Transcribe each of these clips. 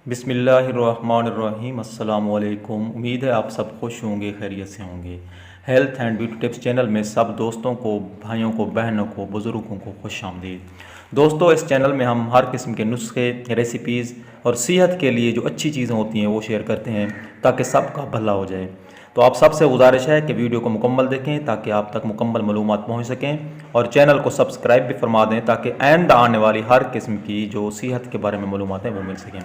बिस्मिल्लाहिर्रहमानिर्रहीम। अस्सलाम वालेकुम। उम्मीद है आप सब खुश होंगे, खैरियत से होंगे। Health and beauty tips channel में सब दोस्तों को, भाइयों को, बहनों को, बुज़ुर्गों को खुश आमदीद। दोस्तों, इस चैनल में हम हर किस्म के नुस्खे, रेसिपीज़ और सेहत के लिए जो अच्छी चीज़ें होती हैं वो शेयर करते हैं ताकि सबका भला हो जाए। तो आप सबसे गुजारिश है कि वीडियो को मुकम्मल देखें ताकि आप तक मुकम्मल मालूमात पहुँच सकें और चैनल को सब्सक्राइब भी फरमा दें ताकि आइंदा आने वाली हर किस्म की जो सेहत के बारे में मालूमात हैं वो मिल सकें।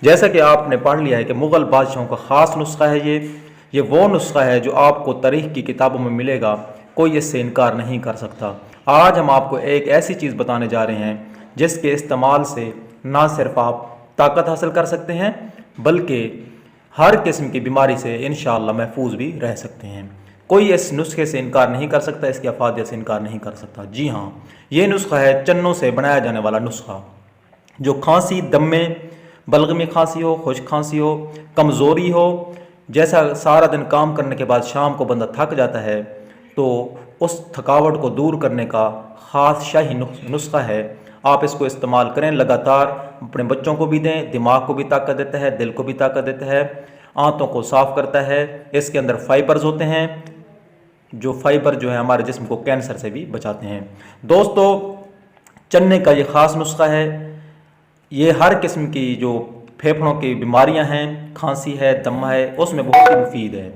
जैसा कि आपने पढ़ लिया है कि मुग़ल बादशाहों का ख़ास नुस्खा है ये वो नुस्खा है जो आपको तारीख़ की किताबों में मिलेगा, कोई इससे इनकार नहीं कर सकता। आज हम आपको एक ऐसी चीज़ बताने जा रहे हैं जिसके इस्तेमाल से ना सिर्फ आप ताकत हासिल कर सकते हैं बल्कि हर किस्म की बीमारी से इंशाअल्लाह महफूज भी रह सकते हैं। कोई इस नुस्खे से इनकार नहीं कर सकता, इसकी अफादियत से इनकार नहीं कर सकता। जी हाँ, ये नुस्खा है चन्नों से बनाया जाने वाला नुस्खा। जो खांसी, दमे, बलगमी खांसी हो, खुश्क खांसी हो, कमज़ोरी हो, जैसा सारा दिन काम करने के बाद शाम को बंदा थक जाता है तो उस थकावट को दूर करने का ख़ास शाही नुस्खा है। आप इसको इस्तेमाल करें लगातार, अपने बच्चों को भी दें। दिमाग को भी ताकत देता है, दिल को भी ताकत देता है, आंतों को साफ़ करता है। इसके अंदर फाइबर्स होते हैं जो फाइबर जो है हमारे जिस्म को कैंसर से भी बचाते हैं। दोस्तों, चने का ये ख़ास नुस्खा है। ये हर किस्म की जो फेफड़ों की बीमारियां हैं, खांसी है, दमा है, उसमें बहुत ही मुफीद है।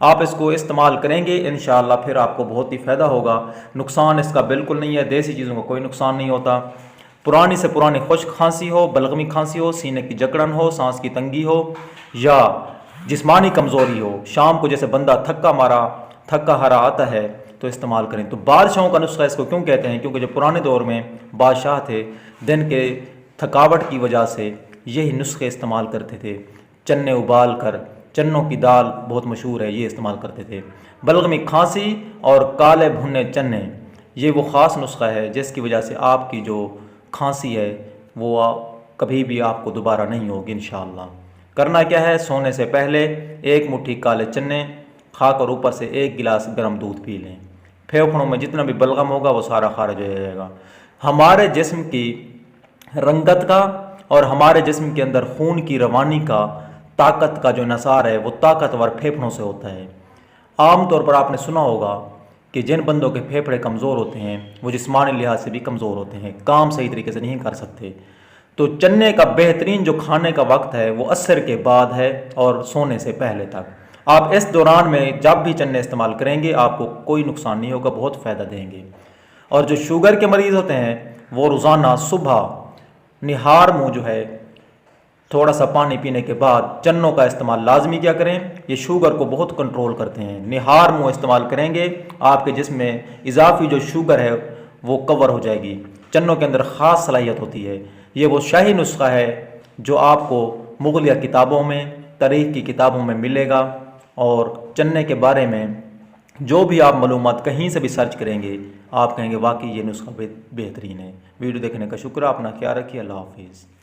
आप इसको इस्तेमाल करेंगे इंशाअल्लाह फिर आपको बहुत ही फ़ायदा होगा। नुकसान इसका बिल्कुल नहीं है, देसी चीज़ों का कोई नुकसान नहीं होता। पुरानी से पुरानी खुश्क खांसी हो, बलगमी खांसी हो, सीने की जकड़न हो, सांस की तंगी हो या जिस्मानी कमज़ोरी हो, शाम को जैसे बंदा थक्का हारा आता है तो इस्तेमाल करें। तो बादशाहों का नुस्खा इसको क्यों कहते हैं? क्योंकि जो पुराने दौर में बादशाह थे, दिन के थकावट की वजह से यही नुस्खे इस्तेमाल करते थे। चने उबाल कर, चन्नों की दाल बहुत मशहूर है, ये इस्तेमाल करते थे। बलगमी खांसी और काले भुने चने, ये वो ख़ास नुस्खा है जिसकी वजह से आपकी जो खांसी है वो कभी भी आपको दोबारा नहीं होगी इंशाअल्लाह। करना क्या है? सोने से पहले एक मुट्ठी काले चने खाकर ऊपर से एक गिलास गर्म दूध पी लें। फेफड़ों में जितना भी बलगम होगा वो सारा खारिज हो जाएगा। हमारे जिस्म की रंगत का और हमारे जिस्म के अंदर खून की रवानी का, ताकत का जो नसार है वो ताकतवर फेफड़ों से होता है। आम तौर पर आपने सुना होगा कि जिन बंदों के फेफड़े कमज़ोर होते हैं वो जिस्मानी लिहाज से भी कमज़ोर होते हैं, काम सही तरीके से नहीं कर सकते। तो चने का बेहतरीन जो खाने का वक्त है वो असर के बाद है और सोने से पहले तक। आप इस दौरान में जब भी चने इस्तेमाल करेंगे आपको कोई नुकसान नहीं होगा, बहुत फ़ायदा देंगे। और जो शुगर के मरीज़ होते हैं वो रोज़ाना सुबह निहार मुँह जो है थोड़ा सा पानी पीने के बाद चन्नों का इस्तेमाल लाजमी क्या करें, ये शुगर को बहुत कंट्रोल करते हैं। निहार मुँह इस्तेमाल करेंगे आपके जिस्म में इजाफी जो शुगर है वो कवर हो जाएगी। चन्नों के अंदर ख़ास सलाहियत होती है। ये वो शाही नुस्खा है जो आपको मुग़लिया किताबों में, तारीख़ की किताबों में मिलेगा। और चने के बारे में जो भी आप मालूमात कहीं से भी सर्च करेंगे आप कहेंगे वाकई ये नुस्खा बेहतरीन है। वीडियो देखने का शुक्र, अपना ख्याल रखिए। अल्लाह हाफिज़।